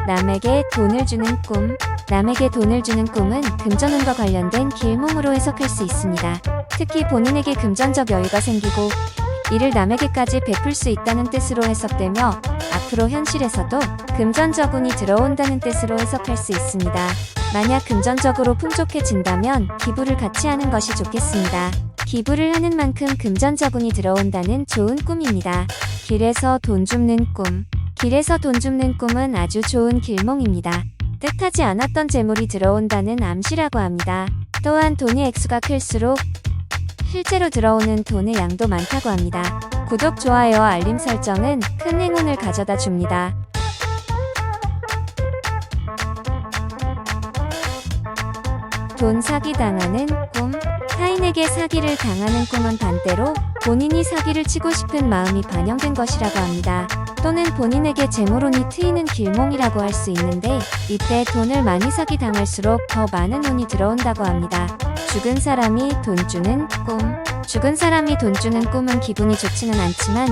남에게 돈을 주는 꿈. 남에게 돈을 주는 꿈은 금전운과 관련된 길몽으로 해석할 수 있습니다. 특히 본인에게 금전적 여유가 생기고 이를 남에게까지 베풀 수 있다는 뜻으로 해석되며 앞으로 현실에서도 금전적 운이 들어온다는 뜻으로 해석할 수 있습니다. 만약 금전적으로 풍족해진다면 기부를 같이 하는 것이 좋겠습니다. 기부를 하는 만큼 금전적 운이 들어온다는 좋은 꿈입니다. 길에서 돈 줍는 꿈. 길에서 돈 줍는 꿈은 아주 좋은 길몽입니다. 뜻하지 않았던 재물이 들어온다는 암시라고 합니다. 또한 돈의 액수가 클수록 실제로 들어오는 돈의 양도 많다고 합니다. 구독, 좋아요와 알림 설정은 큰 행운을 가져다 줍니다. 돈 사기 당하는 꿈. 타인에게 사기를 당하는 꿈은 반대로 본인이 사기를 치고 싶은 마음이 반영된 것이라고 합니다. 또는 본인에게 재물운이 트이는 길몽이라고 할 수 있는데 이때 돈을 많이 사기 당할수록 더 많은 운이 들어온다고 합니다. 죽은 사람이 돈 주는 꿈. 죽은 사람이 돈 주는 꿈은 기분이 좋지는 않지만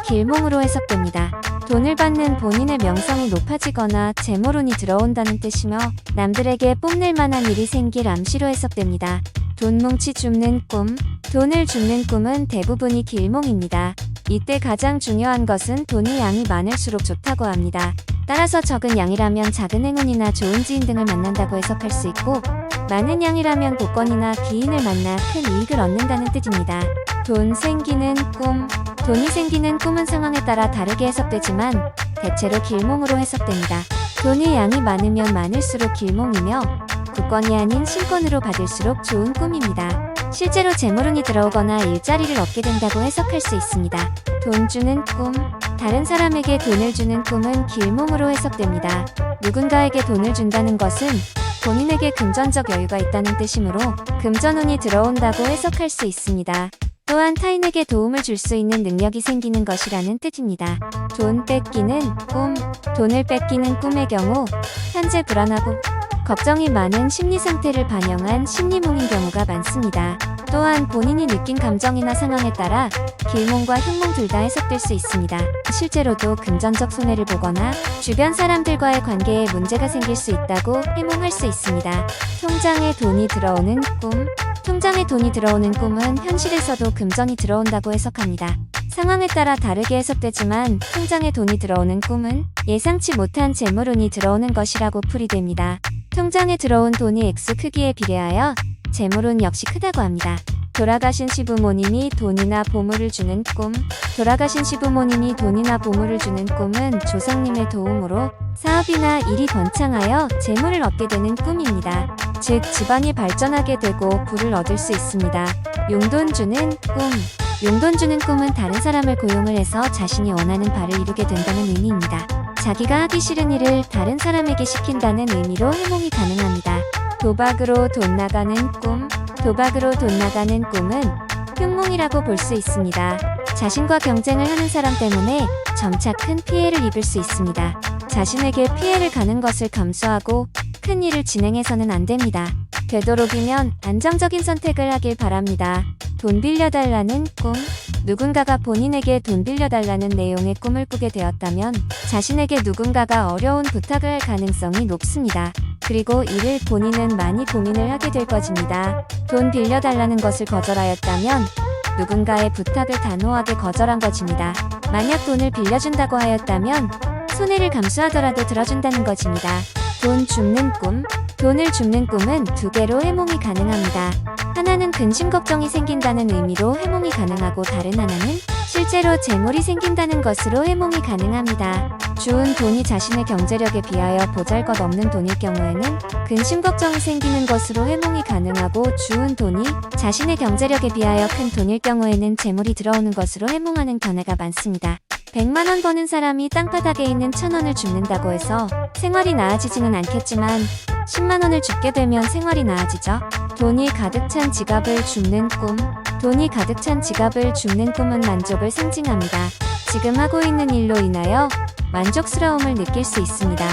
길몽으로 해석됩니다. 돈을 받는 본인의 명성이 높아지거나 재물운이 들어온다는 뜻이며 남들에게 뽐낼 만한 일이 생길 암시로 해석됩니다. 돈 뭉치 줍는 꿈. 돈을 줍는 꿈은 대부분이 길몽입니다. 이때 가장 중요한 것은 돈의 양이 많을수록 좋다고 합니다. 따라서 적은 양이라면 작은 행운이나 좋은 지인 등을 만난다고 해석할 수 있고 많은 양이라면 복권이나 기인을 만나 큰 이익을 얻는다는 뜻입니다. 돈 생기는 꿈. 돈이 생기는 꿈은 상황에 따라 다르게 해석되지만 대체로 길몽으로 해석됩니다. 돈의 양이 많으면 많을수록 길몽이며 국권이 아닌 신권으로 받을수록 좋은 꿈입니다. 실제로 재물운이 들어오거나 일자리를 얻게 된다고 해석할 수 있습니다. 돈 주는 꿈. 다른 사람에게 돈을 주는 꿈은 길몽으로 해석됩니다. 누군가에게 돈을 준다는 것은 본인에게 금전적 여유가 있다는 뜻이므로 금전운이 들어온다고 해석할 수 있습니다. 또한 타인에게 도움을 줄 수 있는 능력이 생기는 것이라는 뜻입니다. 돈 뺏기는 꿈. 돈을 뺏기는 꿈의 경우 현재 불안하고 걱정이 많은 심리 상태를 반영한 심리몽인 경우가 많습니다. 또한 본인이 느낀 감정이나 상황에 따라 길몽과 흉몽 둘 다 해석될 수 있습니다. 실제로도 금전적 손해를 보거나 주변 사람들과의 관계에 문제가 생길 수 있다고 해몽할 수 있습니다. 통장에 돈이 들어오는 꿈. 통장에 돈이 들어오는 꿈은 현실에서도 금전이 들어온다고 해석합니다. 상황에 따라 다르게 해석되지만 통장에 돈이 들어오는 꿈은 예상치 못한 재물운이 들어오는 것이라고 풀이됩니다. 통장에 들어온 돈이 액수 크기에 비례하여 재물운 역시 크다고 합니다. 돌아가신 시부모님이 돈이나 보물을 주는 꿈. 돌아가신 시부모님이 돈이나 보물을 주는 꿈은 조상님의 도움으로 사업이나 일이 번창하여 재물을 얻게 되는 꿈입니다. 즉 집안이 발전하게 되고 부를 얻을 수 있습니다. 용돈 주는 꿈. 용돈 주는 꿈은 다른 사람을 고용을 해서 자신이 원하는 바를 이루게 된다는 의미입니다. 자기가 하기 싫은 일을 다른 사람에게 시킨다는 의미로 해몽이 가능합니다. 도박으로 돈 나가는 꿈. 도박으로 돈 나가는 꿈은 흉몽이라고 볼 수 있습니다. 자신과 경쟁을 하는 사람 때문에 점차 큰 피해를 입을 수 있습니다. 자신에게 피해를 가는 것을 감수하고 큰 일을 진행해서는 안 됩니다. 되도록이면 안정적인 선택을 하길 바랍니다. 돈 빌려달라는 꿈. 누군가가 본인에게 돈 빌려달라는 내용의 꿈을 꾸게 되었다면 자신에게 누군가가 어려운 부탁을 할 가능성이 높습니다. 그리고 이를 본인은 많이 고민을 하게 될 것입니다. 돈 빌려달라는 것을 거절하였다면 누군가의 부탁을 단호하게 거절한 것입니다. 만약 돈을 빌려준다고 하였다면 손해를 감수하더라도 들어준다는 것입니다. 돈 줍는 꿈. 돈을 줍는 꿈은 두 개로 해몽이 가능합니다. 하나는 근심 걱정이 생긴다는 의미로 해몽이 가능하고 다른 하나는 실제로 재물이 생긴다는 것으로 해몽이 가능합니다. 주운 돈이 자신의 경제력에 비하여 보잘것없는 돈일 경우에는 근심 걱정이 생기는 것으로 해몽이 가능하고 주운 돈이 자신의 경제력에 비하여 큰 돈일 경우에는 재물이 들어오는 것으로 해몽하는 견해가 많습니다. 100만원 버는 사람이 땅바닥에 있는 1000원을 줍는다고 해서 생활이 나아지지는 않겠지만 10만원을 줍게 되면 생활이 나아지죠. 돈이 가득 찬 지갑을 줍는 꿈. 돈이 가득 찬 지갑을 줍는 꿈은 만족을 상징합니다. 지금 하고 있는 일로 인하여 만족스러움을 느낄 수 있습니다.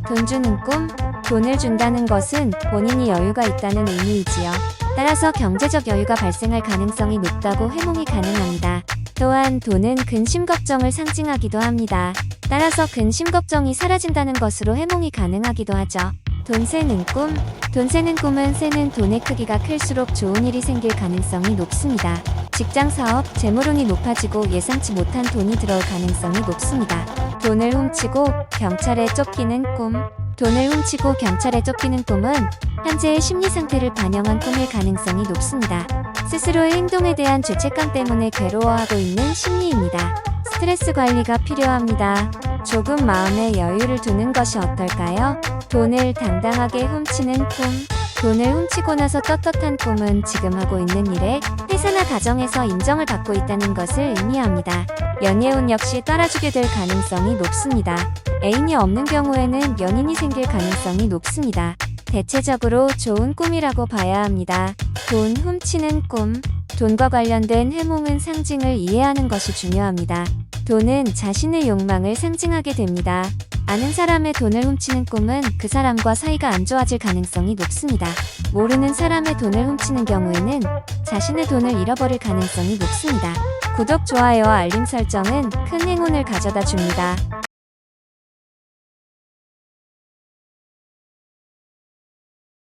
돈 주는 꿈. 돈을 준다는 것은 본인이 여유가 있다는 의미이지요. 따라서 경제적 여유가 발생할 가능성이 높다고 해몽이 가능합니다. 또한 돈은 근심 걱정을 상징하기도 합니다. 따라서 근심 걱정이 사라진다는 것으로 해몽이 가능하기도 하죠. 돈 세는 꿈. 돈 세는 꿈은 세는 돈의 크기가 클수록 좋은 일이 생길 가능성이 높습니다. 직장 사업, 재물운이 높아지고 예상치 못한 돈이 들어올 가능성이 높습니다. 돈을 훔치고 경찰에 쫓기는 꿈. 돈을 훔치고 경찰에 쫓기는 꿈은 현재의 심리 상태를 반영한 꿈일 가능성이 높습니다. 스스로의 행동에 대한 죄책감 때문에 괴로워하고 있는 심리입니다. 스트레스 관리가 필요합니다. 조금 마음의 여유를 두는 것이 어떨까요? 돈을 당당하게 훔치는 꿈. 돈을 훔치고 나서 떳떳한 꿈은 지금 하고 있는 일에 회사나 가정에서 인정을 받고 있다는 것을 의미합니다. 연애운 역시 따라주게 될 가능성이 높습니다. 애인이 없는 경우에는 연인이 생길 가능성이 높습니다. 대체적으로 좋은 꿈이라고 봐야 합니다. 돈 훔치는 꿈. 돈과 관련된 해몽은 상징을 이해하는 것이 중요합니다. 돈은 자신의 욕망을 상징하게 됩니다. 아는 사람의 돈을 훔치는 꿈은 그 사람과 사이가 안 좋아질 가능성이 높습니다. 모르는 사람의 돈을 훔치는 경우에는 자신의 돈을 잃어버릴 가능성이 높습니다. 구독, 좋아요와 알림 설정은 큰 행운을 가져다 줍니다.